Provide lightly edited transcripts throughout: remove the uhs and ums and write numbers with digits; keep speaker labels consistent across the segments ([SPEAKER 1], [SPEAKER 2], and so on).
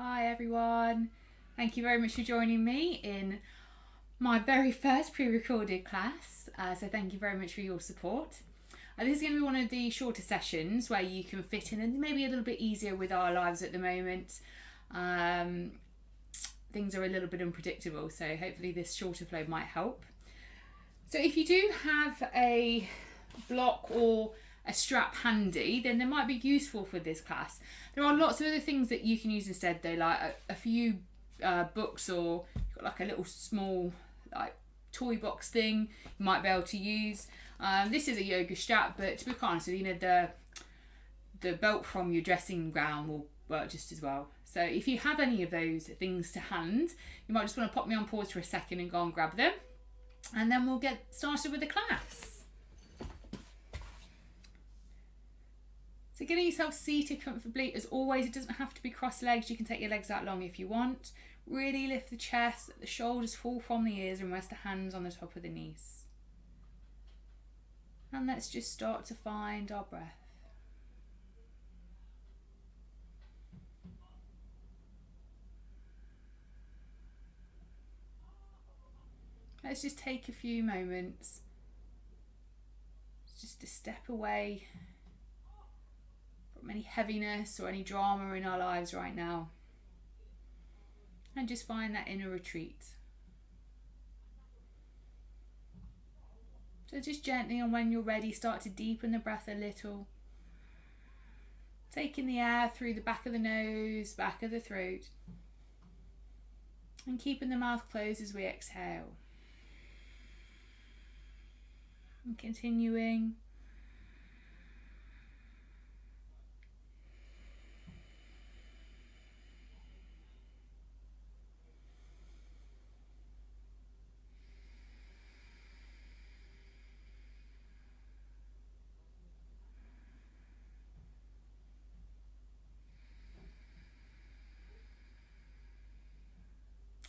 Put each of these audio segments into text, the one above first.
[SPEAKER 1] Hi everyone. Thank you very much for joining me in my very first pre-recorded class. So thank you very much for your support. This is going to be one of the shorter sessions where you can fit in and maybe a little bit easier with our lives at the moment. Things are a little bit unpredictable, so hopefully this shorter flow might help. So if you do have a block or a strap handy, then they might be useful for this class. There are lots of other things that you can use instead though, like a few books, or you've got like a little small like toy box thing you might be able to use. This is a yoga strap, but to be honest, the belt from your dressing gown will work just as well. So if you have any of those things to hand, you might just want to pop me on pause for a second and go and grab them, and then we'll get started with the class. So getting yourself seated comfortably, as always, it doesn't have to be cross legs. You can take your legs out long if you want. Really lift the chest, let the shoulders fall from the ears, and rest the hands on the top of the knees. And let's just start to find our breath. Let's just take a few moments just to step away from any heaviness or any drama in our lives right now, and just find that inner retreat. So just gently, and when you're ready, start to deepen the breath a little, taking the air through the back of the nose, back of the throat, and keeping the mouth closed as we exhale. And continuing.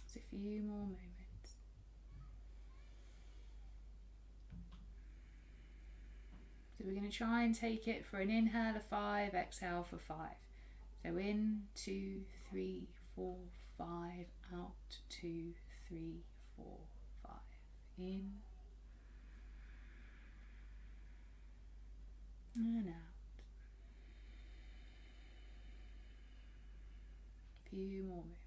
[SPEAKER 1] Just a few more moments. So we're going to try and take it for an inhale of 5, exhale for 5. So in, 2, 3, 4, 5, out, 2, 3, 4, 5. In and out. A few more moments.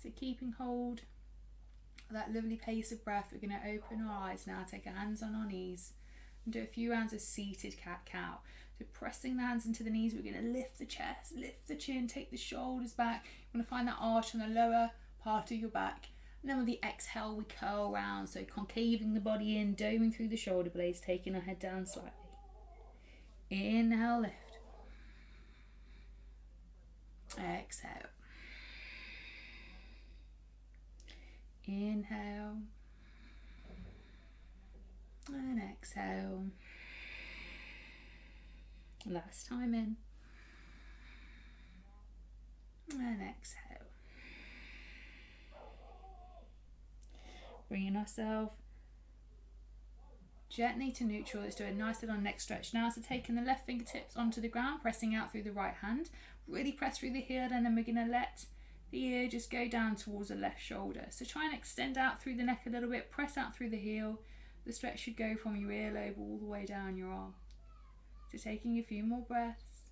[SPEAKER 1] So keeping hold of that lovely pace of breath, we're going to open our eyes now, take our hands on our knees and do a few rounds of seated cat-cow. So pressing the hands into the knees, we're going to lift the chest, lift the chin, take the shoulders back. You want to find that arch on the lower part of your back. And then with the exhale, we curl round, so concaving the body in, doming through the shoulder blades, taking our head down slightly. Inhale, lift. Exhale. Inhale and exhale. Last time in and exhale. Bringing ourselves gently to neutral. Let's do a nice little neck stretch now. So taking the left fingertips onto the ground, pressing out through the right hand. Really press through the heel, and then we're going to let the ear just go down towards the left shoulder. So try and extend out through the neck a little bit, press out through the heel. The stretch should go from your earlobe all the way down your arm. So taking a few more breaths.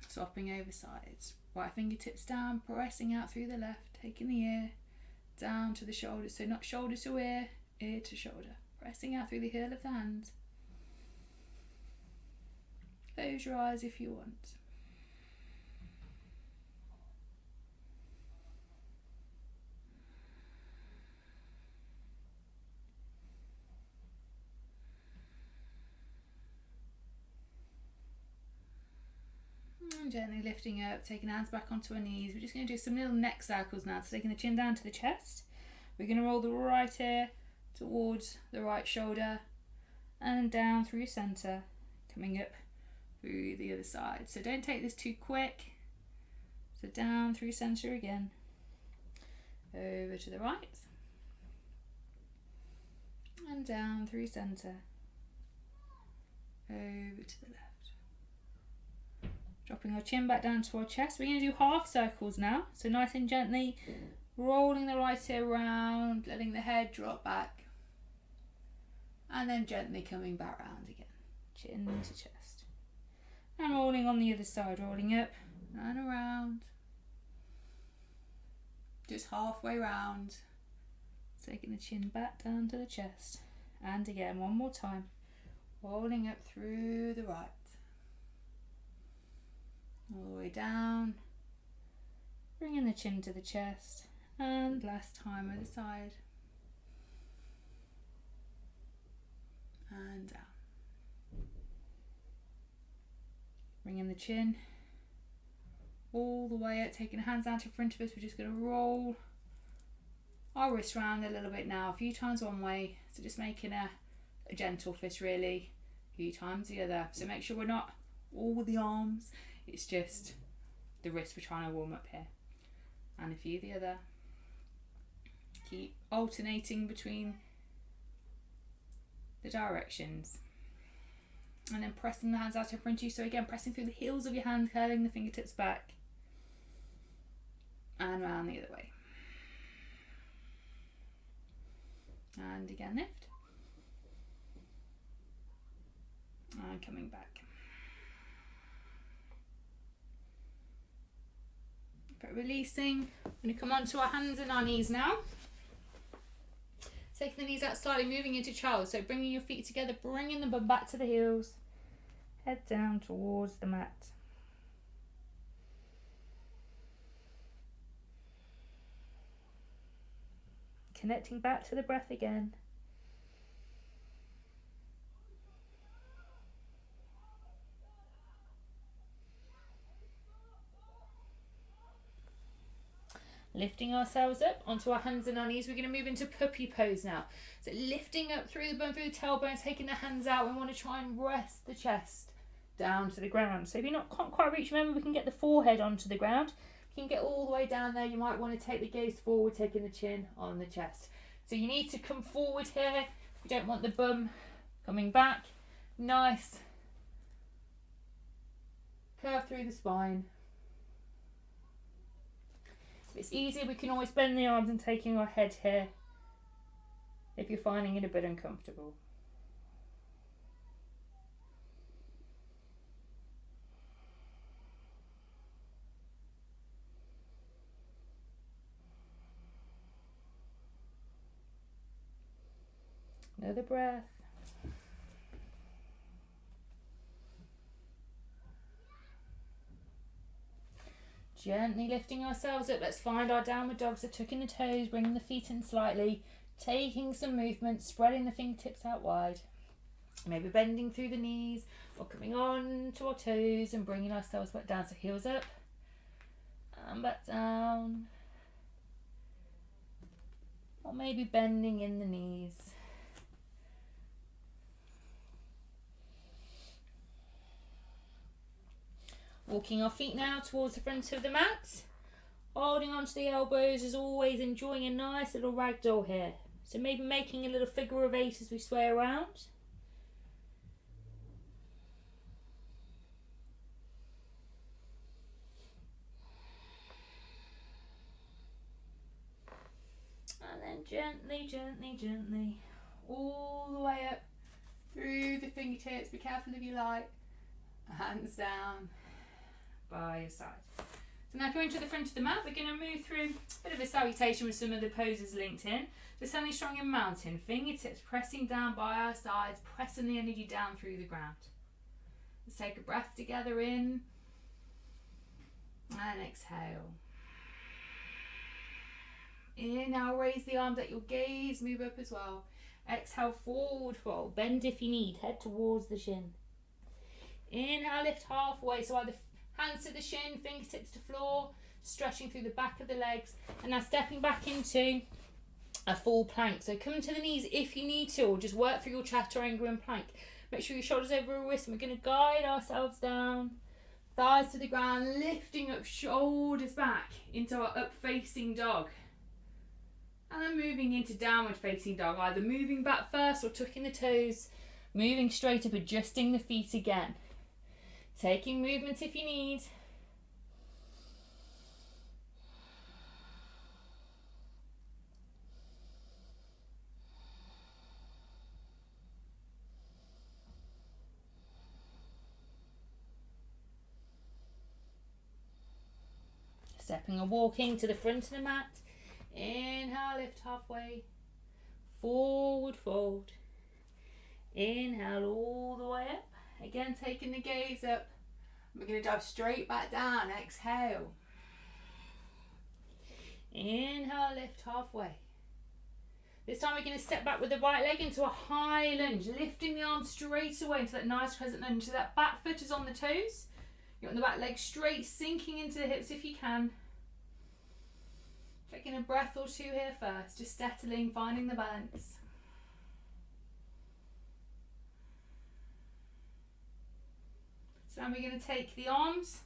[SPEAKER 1] Swapping over sides. Right fingertips down, pressing out through the left, taking the ear down to the shoulder. So not shoulder to ear, ear to shoulder. Pressing out through the heel of the hand. Close your eyes if you want. And gently lifting up, taking hands back onto our knees. We're just going to do some little neck circles now. So taking the chin down to the chest. We're going to roll the right ear towards the right shoulder and down through your centre, coming up through the other side. So don't take this too quick. So down through center again. Over to the right. And down through center. Over to the left. Dropping our chin back down to our chest. We're going to do half circles now. So nice and gently rolling the right ear around, letting the head drop back. And then gently coming back round again. Chin to chest. And rolling on the other side, rolling up and around. Just halfway round. Taking the chin back down to the chest. And again, one more time. Rolling up through the right. All the way down. Bringing the chin to the chest. And last time other side. And down. Bringing the chin all the way up, taking the hands out in front of us. We're just going to roll our wrist round a little bit now, a few times one way, so just making a gentle fist really, a few times the other. So make sure we're not all with the arms, it's just the wrist we're trying to warm up here, and a few the other. Keep alternating between the directions. And then pressing the hands out in front of you. So again, pressing through the heels of your hands, curling the fingertips back. And round the other way. And again, lift. And coming back. But releasing. We're going to come onto our hands and our knees now. Taking the knees out slightly, moving into child. So bringing your feet together, bringing the bum back to the heels. Head down towards the mat. Connecting back to the breath again. Lifting ourselves up onto our hands and our knees. We're going to move into puppy pose now. So lifting up through the bone, through the tailbone, taking the hands out. We want to try and rest the chest down to the ground. So if you can't quite reach, remember we can get the forehead onto the ground. You can get all the way down there. You might want to take the gaze forward, taking the chin on the chest. So you need to come forward here. We don't want the bum coming back. Nice curve through the spine. If it's easier, we can always bend the arms and taking our head here if you're finding it a bit uncomfortable. Another breath. Gently lifting ourselves up. Let's find our downward dog. So tucking the toes, bringing the feet in slightly, taking some movement, spreading the fingertips out wide. Maybe bending through the knees or coming on to our toes and bringing ourselves back down. So heels up and back down. Or maybe bending in the knees. Walking our feet now towards the front of the mat. Holding onto the elbows as always, enjoying a nice little ragdoll here. So maybe making a little figure of 8 as we sway around. And then gently, gently, gently, all the way up through the fingertips. Be careful if you like. Hands down by your side. So now going to the front of the mat, we're going to move through a bit of a salutation with some of the poses linked in. So standing strong in mountain, fingertips pressing down by our sides, pressing the energy down through the ground. Let's take a breath together in and exhale. Inhale, raise the arms, let your gaze move up as well. Exhale, forward fold, bend if you need, head towards the shin. Inhale, lift halfway, so either hands to the shin, fingertips to floor, stretching through the back of the legs, and now stepping back into a full plank. So come to the knees if you need to, or just work through your chaturanga and plank. Make sure your shoulders over your wrists, and we're going to guide ourselves down. Thighs to the ground, lifting up, shoulders back into our up facing dog. And then moving into downward facing dog, either moving back first or tucking the toes, moving straight up, adjusting the feet again. Taking movements if you need. Stepping and walking to the front of the mat. Inhale, lift halfway. Forward fold. Inhale all the way up. Again, taking the gaze up. We're going to dive straight back down. Exhale. Inhale, lift halfway. This time we're going to step back with the right leg into a high lunge, lifting the arms straight away into that nice crescent lunge. So that back foot is on the toes. You want the back leg straight, sinking into the hips if you can. Taking a breath or two here first, just settling, finding the balance. So now we're going to take the arms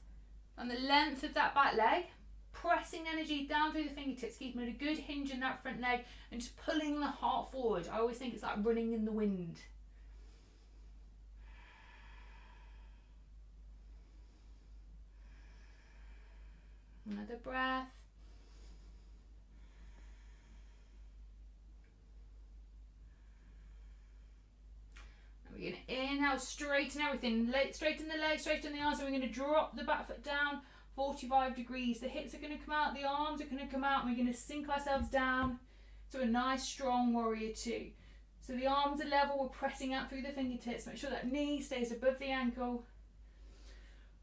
[SPEAKER 1] on the length of that back leg, pressing energy down through the fingertips, keeping it a good hinge in that front leg, and just pulling the heart forward. I always think it's like running in the wind. Another breath. And we're going to inhale, straighten everything, straighten the legs, straighten the arms, and we're going to drop the back foot down 45 degrees. The hips are going to come out, the arms are going to come out, and we're going to sink ourselves down to a nice strong warrior two. So the arms are level, we're pressing out through the fingertips. Make sure that knee stays above the ankle.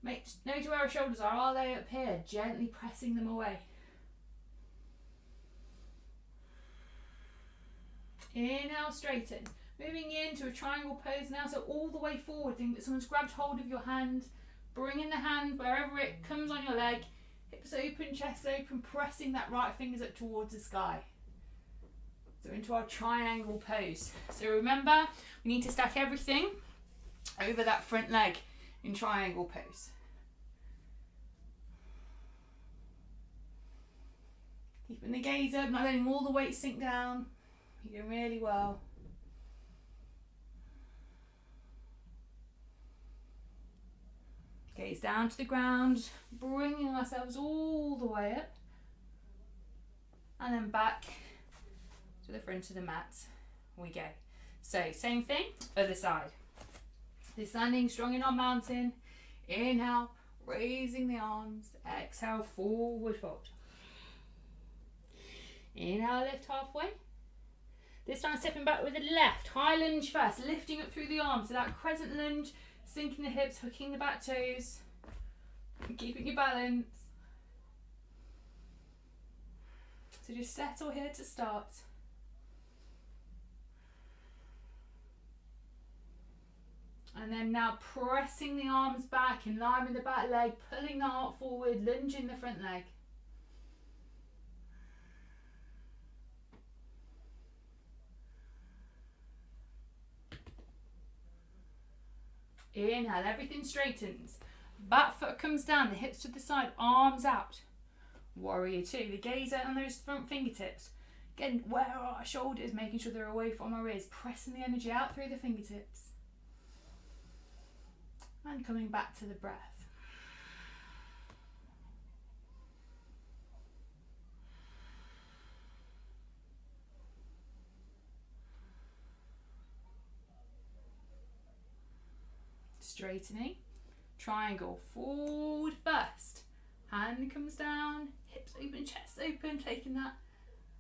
[SPEAKER 1] Note where our shoulders are they up here? Gently pressing them away. Inhale, straighten. Moving into a triangle pose now, so all the way forward. Think that someone's grabbed hold of your hand. Bringing the hand wherever it comes on your leg. Hips open, chest open, pressing that right fingers up towards the sky. So into our triangle pose. So remember, we need to stack everything over that front leg in triangle pose. Keeping the gaze up, not letting all the weight sink down. You're doing really well. Gaze down to the ground, bringing ourselves all the way up. And then back to the front of the mat we go. So same thing, other side. So standing strong in our mountain. Inhale, raising the arms. Exhale, forward fold. Inhale, lift halfway. This time stepping back with the left. High lunge first, lifting up through the arms. So that crescent lunge, sinking the hips, hooking the back toes. And keeping your balance. So just settle here to start. And then now pressing the arms back, in line with the back leg, pulling the heart forward, lunging the front leg. Inhale, everything straightens. Back foot comes down, the hips to the side, arms out. Warrior two, the gaze out on those front fingertips. Again, where are our shoulders, making sure they're away from our ears, pressing the energy out through the fingertips. And coming back to the breath. Straightening. Triangle, forward first. Hand comes down, hips open, chest open, taking that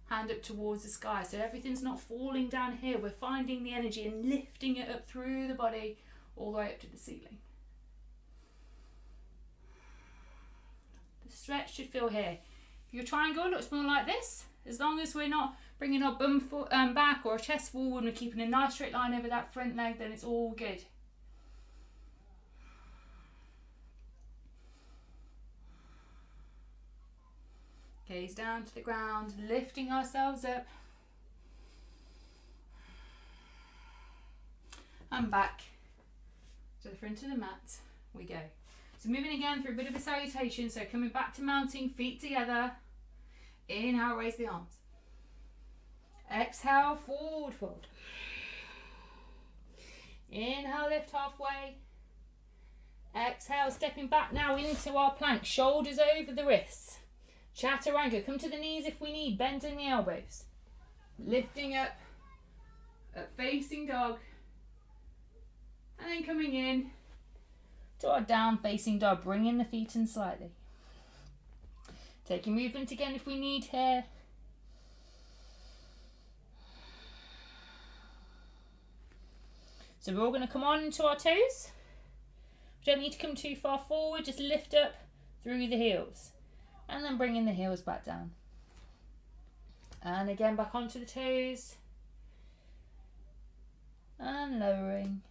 [SPEAKER 1] hand up towards the sky. So everything's not falling down here. We're finding the energy and lifting it up through the body all the way up to the ceiling. The stretch should feel here. If your triangle looks more like this, as long as we're not bringing our bum back or our chest forward and we're keeping a nice straight line over that front leg, then it's all good. Gaze down to the ground, lifting ourselves up. And back to the front of the mat we go. So moving again through a bit of a salutation. So coming back to mounting, feet together. Inhale, raise the arms. Exhale, forward fold. Inhale, lift halfway. Exhale, stepping back now into our plank. Shoulders over the wrists. Chaturanga. Come to the knees if we need. Bending the elbows. Lifting up facing dog. And then coming in to our down facing dog. Bringing the feet in slightly. Taking movement again if we need here. So we're all going to come on into our toes. We don't need to come too far forward, just lift up through the heels. And then bringing the heels back down. And again back onto the toes. And lowering.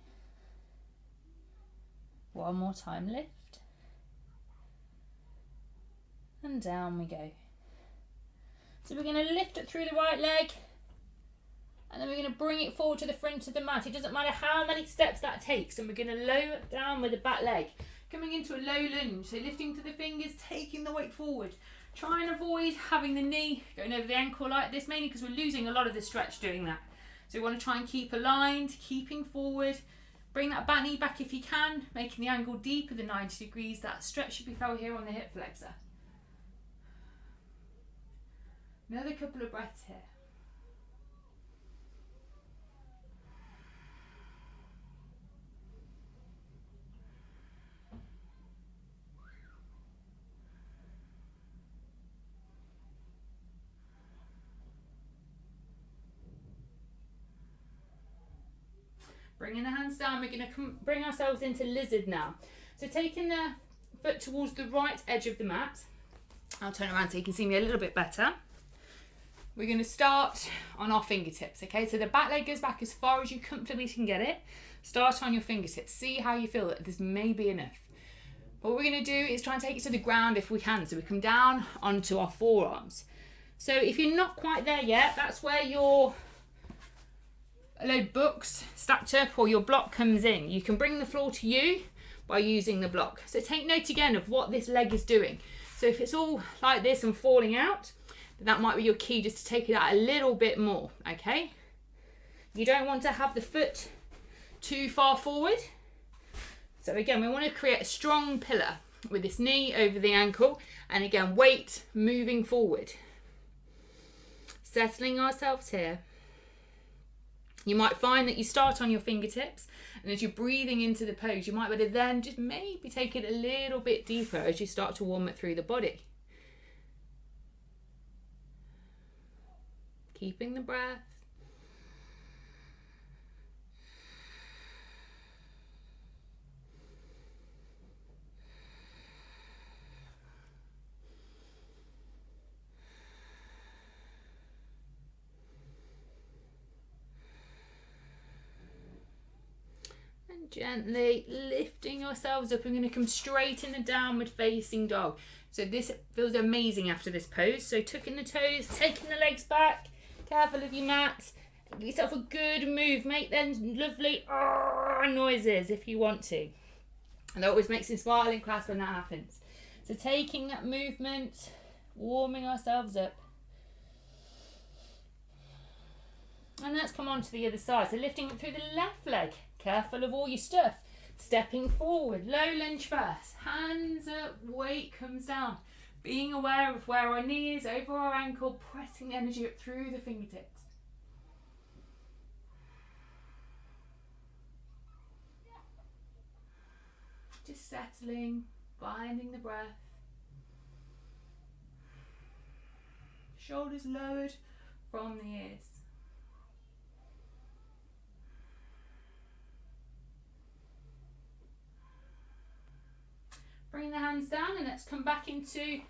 [SPEAKER 1] One more time, lift. And down we go. So we're going to lift it through the right leg. And then we're going to bring it forward to the front of the mat. It doesn't matter how many steps that takes. And we're going to lower it down with the back leg. Coming into a low lunge. So lifting to the fingers, taking the weight forward. Try and avoid having the knee going over the ankle like this, mainly because we're losing a lot of the stretch doing that. So we want to try and keep aligned, keeping forward. Bring that back knee back if you can, making the angle deeper than 90 degrees. That stretch should be felt here on the hip flexor. Another couple of breaths here. Bringing the hands down, we're going to bring ourselves into lizard now. So taking the foot towards the right edge of the mat. I'll turn around so you can see me a little bit better. We're going to start on our fingertips, okay? So the back leg goes back as far as you comfortably can get it. Start on your fingertips. See how you feel. This may be enough. What we're going to do is try and take it to the ground if we can. So we come down onto our forearms. So if you're not quite there yet, that's where your load books stacked up or your block comes in. You can bring the floor to you by using the block. So take note again of what this leg is doing. So if it's all like this and falling out, then that might be your key, just to take it out a little bit more, okay? You don't want to have the foot too far forward. So again, we want to create a strong pillar with this knee over the ankle, and again, weight moving forward. Settling ourselves here. You might find that you start on your fingertips, and as you're breathing into the pose, you might be able to then just maybe take it a little bit deeper as you start to warm it through the body. Keeping the breath. Gently lifting yourselves up. I'm going to come straight in the downward facing dog. So this feels amazing after this pose. So tucking the toes, taking the legs back, careful of your mat. Give yourself a good move. Make them lovely noises if you want to. And that always makes me smile in class when that happens. So taking that movement, warming ourselves up. And let's come on to the other side. So lifting up through the left leg. Careful of all your stuff. Stepping forward, low lunge first. Hands up, weight comes down. Being aware of where our knee is, over our ankle, pressing the energy up through the fingertips. Just settling, finding the breath. Shoulders lowered from the ears. Bring the hands down and let's come back into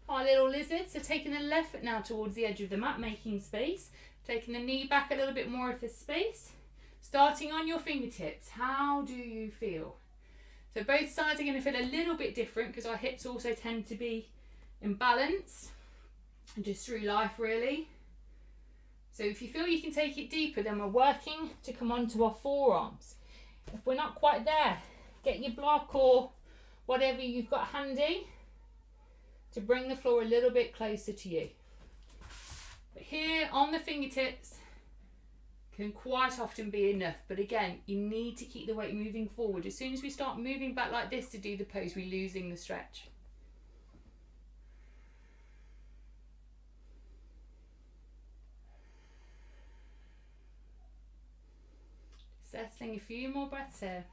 [SPEAKER 1] our little lizard. So taking the left foot now towards the edge of the mat, making space. Taking the knee back a little bit more of the space. Starting on your fingertips. How do you feel? So both sides are going to feel a little bit different because our hips also tend to be in balance. And just through life really. So if you feel you can take it deeper, then we're working to come onto our forearms. If we're not quite there, get your block or whatever you've got handy to bring the floor a little bit closer to you. But here on the fingertips can quite often be enough, but again, you need to keep the weight moving forward. As soon as we start moving back like this to do the pose, we're losing the stretch. Settling a few more breaths here.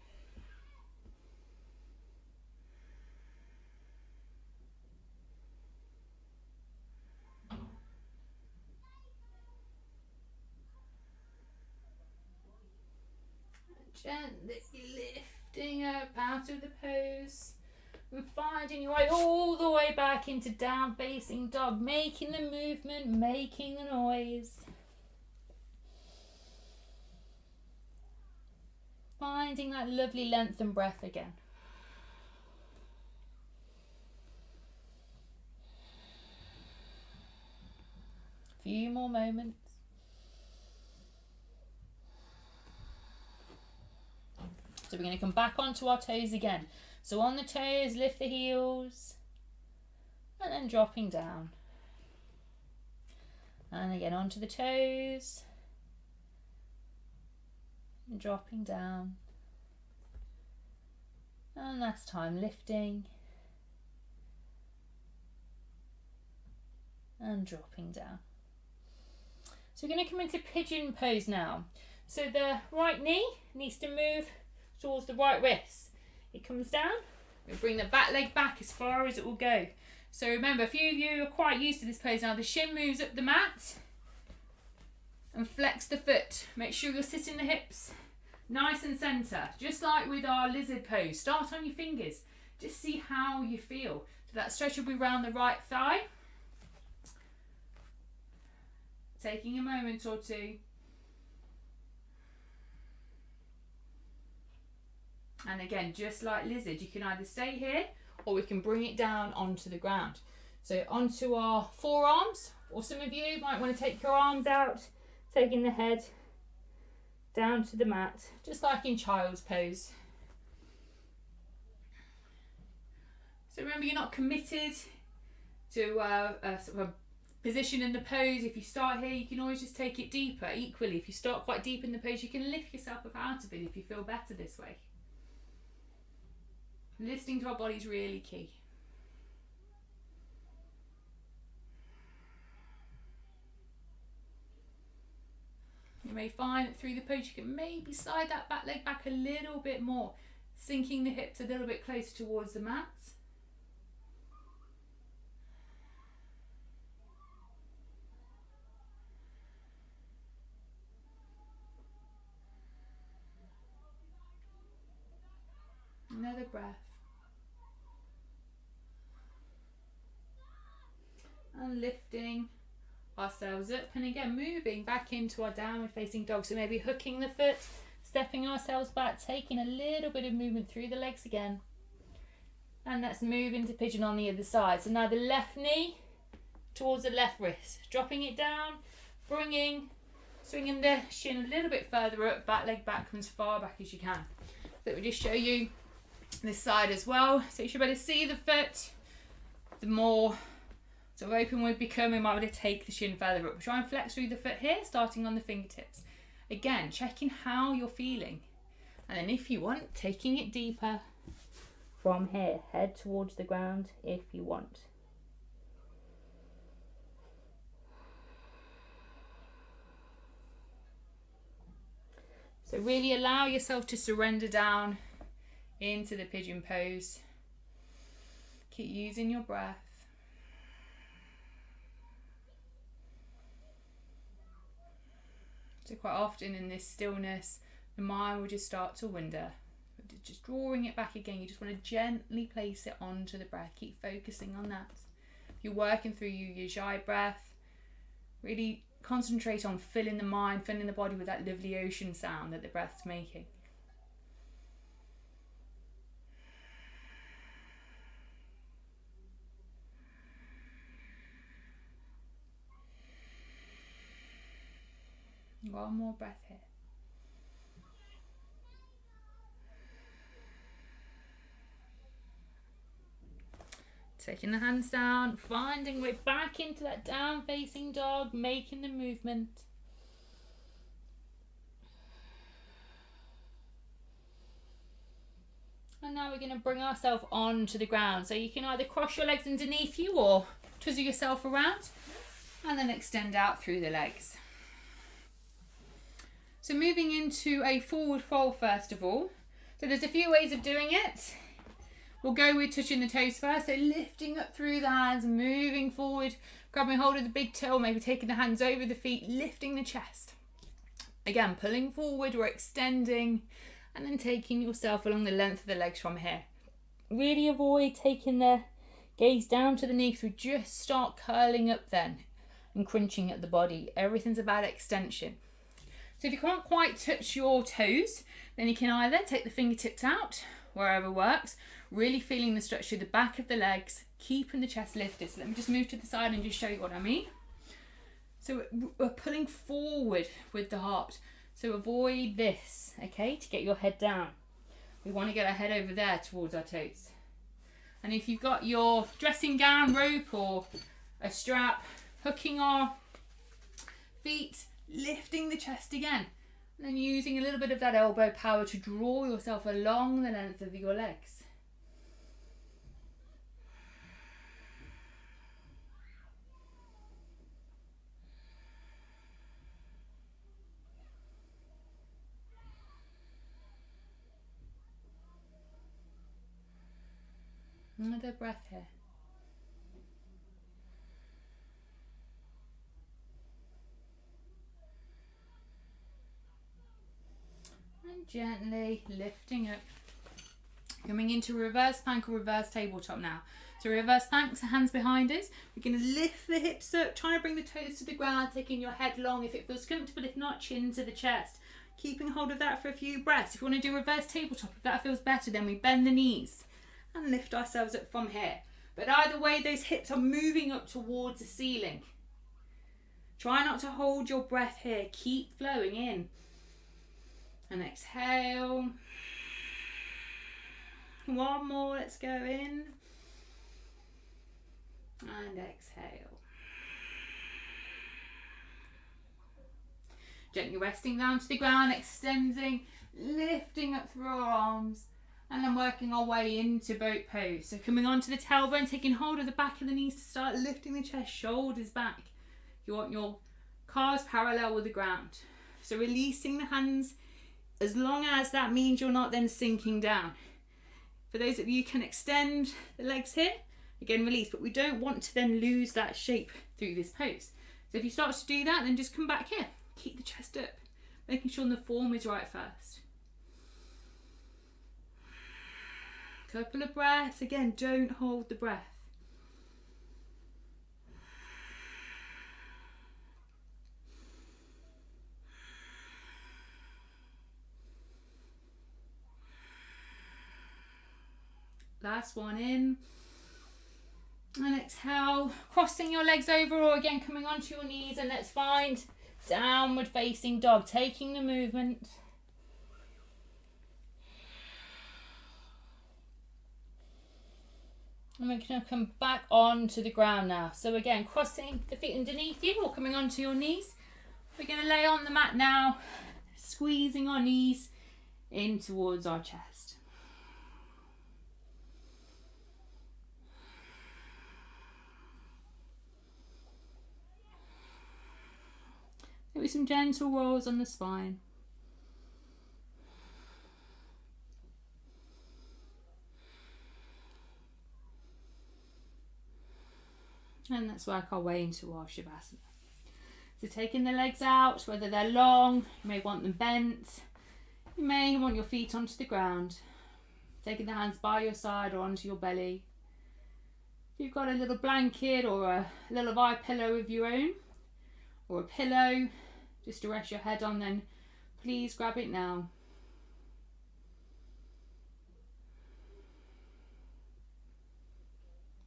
[SPEAKER 1] Gently lifting up out of the pose and finding your way all the way back into down facing dog, making the movement, making the noise. Finding that lovely length and breath again. A few more moments. So we're going to come back onto our toes again. So on the toes, lift the heels and then dropping down. And again onto the toes and dropping down. And last time lifting and dropping down. So we're going to come into pigeon pose now. So the right knee needs to move towards the right wrist. It comes down. We bring the back leg back as far as it will go. So remember, a few of you are quite used to this pose now. The shin moves up the mat and flex the foot. Make sure you're sitting the hips nice and centre, just like with our lizard pose. Start on your fingers. Just see how you feel. So that stretch will be around the right thigh. Taking a moment or two. And again, just like lizard, you can either stay here or we can bring it down onto the ground. So onto our forearms, or some of you might want to take your arms out, taking the head down to the mat, just like in child's pose. So remember, you're not committed to a sort of a position in the pose. If you start here, you can always just take it deeper. Equally, if you start quite deep in the pose, you can lift yourself up out of it if you feel better this way. Listening to our body is really key. You may find that through the pose you can maybe slide that back leg back a little bit more, sinking the hips a little bit closer towards the mat. Another breath. And lifting ourselves up, and again moving back into our downward facing dog. So maybe hooking the foot, stepping ourselves back, taking a little bit of movement through the legs again. And let's move into pigeon on the other side. So now the left knee towards the left wrist, dropping it down, swinging the shin a little bit further up, back leg back, come as far back as you can. So we'll just show you this side as well. So you should better see the foot. The more sort of open we become, we might be able to take the shin further up. Try and flex through the foot here, starting on the fingertips. Again, checking how you're feeling. And then if you want, taking it deeper from here. Head towards the ground if you want. So really allow yourself to surrender down into the pigeon pose. Keep using your breath. So quite often in this stillness, the mind will just start to wander. Just drawing it back again, you just want to gently place it onto the breath. Keep focusing on that. If you're working through your ujjayi breath, really concentrate on filling the mind, filling the body with that lovely ocean sound that the breath's making. One more breath here. Taking the hands down, finding way back into that down facing dog, making the movement. And now we're going to bring ourselves onto the ground. So you can either cross your legs underneath you or twizzle yourself around and then extend out through the legs. So moving into a forward fold first of all. So there's a few ways of doing it. We'll go with touching the toes first. So lifting up through the hands, moving forward, grabbing hold of the big toe, maybe taking the hands over the feet, lifting the chest. Again, pulling forward or extending, and then taking yourself along the length of the legs from here. Really avoid taking the gaze down to the knee because we just start curling up then and crunching at the body. Everything's about extension. So if you can't quite touch your toes, then you can either take the fingertips out, wherever works, really feeling the stretch through the back of the legs, keeping the chest lifted. So let me just move to the side and just show you what I mean. So we're pulling forward with the heart. So avoid this, okay, to get your head down. We want to get our head over there towards our toes. And if you've got your dressing gown, rope or a strap, hooking our feet, lifting the chest again. And then using a little bit of that elbow power to draw yourself along the length of your legs. Another breath here. And gently lifting up. Coming into reverse plank or reverse tabletop now. So reverse plank, so hands behind us. We're going to lift the hips up, trying to bring the toes to the ground, taking your head long if it feels comfortable, if not, chin to the chest. Keeping hold of that for a few breaths. If you want to do reverse tabletop, if that feels better, then we bend the knees and lift ourselves up from here. But either way, those hips are moving up towards the ceiling. Try not to hold your breath here. Keep flowing in. And exhale. One more, let's go in. And exhale. Gently resting down to the ground, extending, lifting up through our arms. And then working our way into boat pose. So coming onto the tailbone, taking hold of the back of the knees to start lifting the chest, shoulders back. You want your calves parallel with the ground. So releasing the hands as long as that means you're not then sinking down. For those of you who can extend the legs here, again release, but we don't want to then lose that shape through this pose. So if you start to do that, then just come back here. Keep the chest up, making sure the form is right first. Couple of breaths. Again, don't hold the breath. Last one in. And exhale, crossing your legs over or again coming onto your knees, and let's find downward facing dog, taking the movement. And we're going to come back onto the ground now. So again, crossing the feet underneath you or coming onto your knees. We're going to lay on the mat now, squeezing our knees in towards our chest. Maybe some gentle rolls on the spine. And let's work our way into our Shavasana. So taking the legs out, whether they're long, you may want them bent. You may want your feet onto the ground. Taking the hands by your side or onto your belly. If you've got a little blanket or a little eye pillow of your own, or a pillow just to rest your head on, then please grab it now.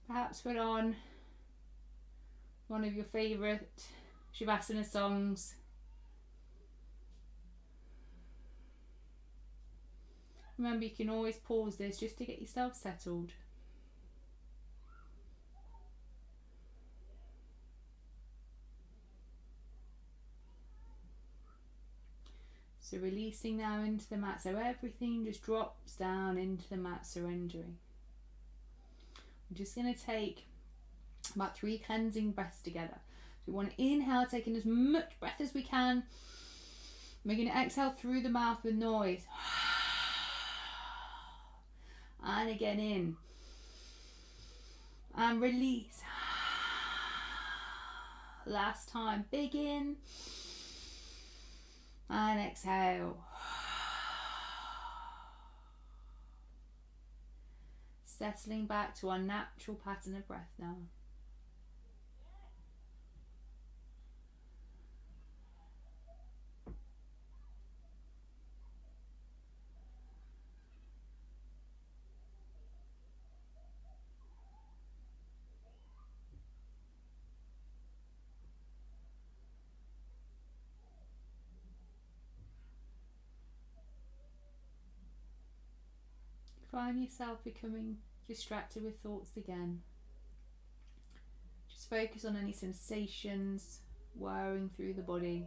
[SPEAKER 1] Perhaps put on one of your favourite Shavasana songs. Remember, you can always pause this just to get yourself settled. So releasing now into the mat, so everything just drops down into the mat, surrendering. We're just going to take about 3 cleansing breaths together. So we want to inhale, taking as much breath as we can. We're going to exhale through the mouth with noise. And again in. And release. Last time, big in. And exhale. Settling back to our natural pattern of breath now. Find yourself becoming distracted with thoughts again. Just focus on any sensations whirring through the body.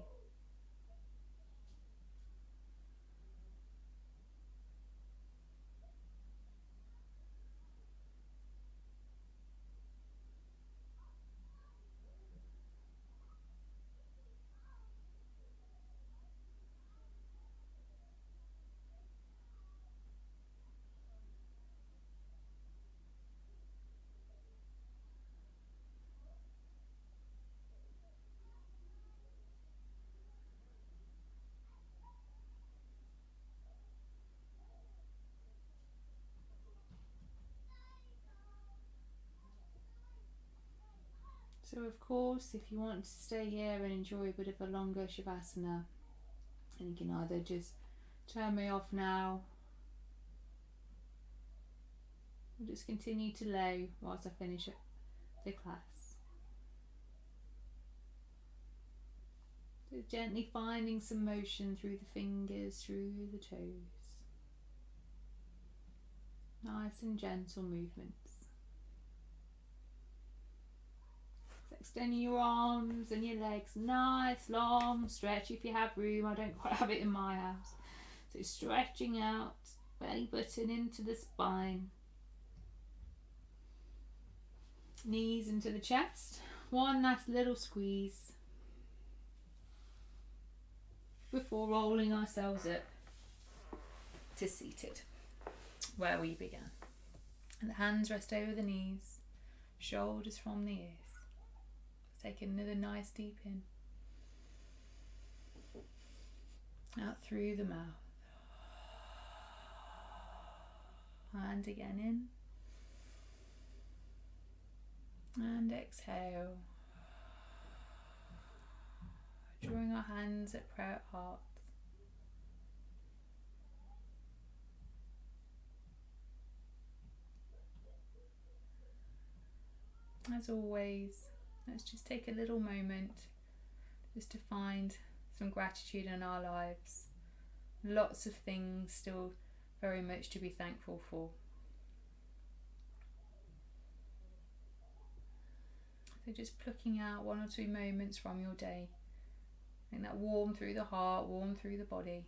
[SPEAKER 1] So of course, if you want to stay here and enjoy a bit of a longer Shavasana, then you can either just turn me off now, or just continue to lay whilst I finish the class. So gently finding some motion through the fingers, through the toes. Nice and gentle movements. Extending your arms and your legs, nice long stretch if you have room. I don't quite have it in my house. So stretching out, belly button into the spine, knees into the chest. One last little squeeze before rolling ourselves up to seated, where we began. And the hands rest over the knees, shoulders from the ears. Take another nice deep in. Out through the mouth. And again in. And exhale. Drawing our hands at prayer at heart. As always, let's just take a little moment just to find some gratitude in our lives. Lots of things still very much to be thankful for. So just plucking out 1 or 2 moments from your day. Make that warm through the heart, warm through the body.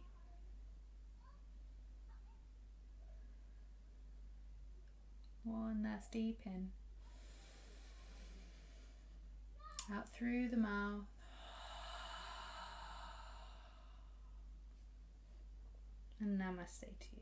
[SPEAKER 1] One last deep in. Out through the mouth. And namaste to you.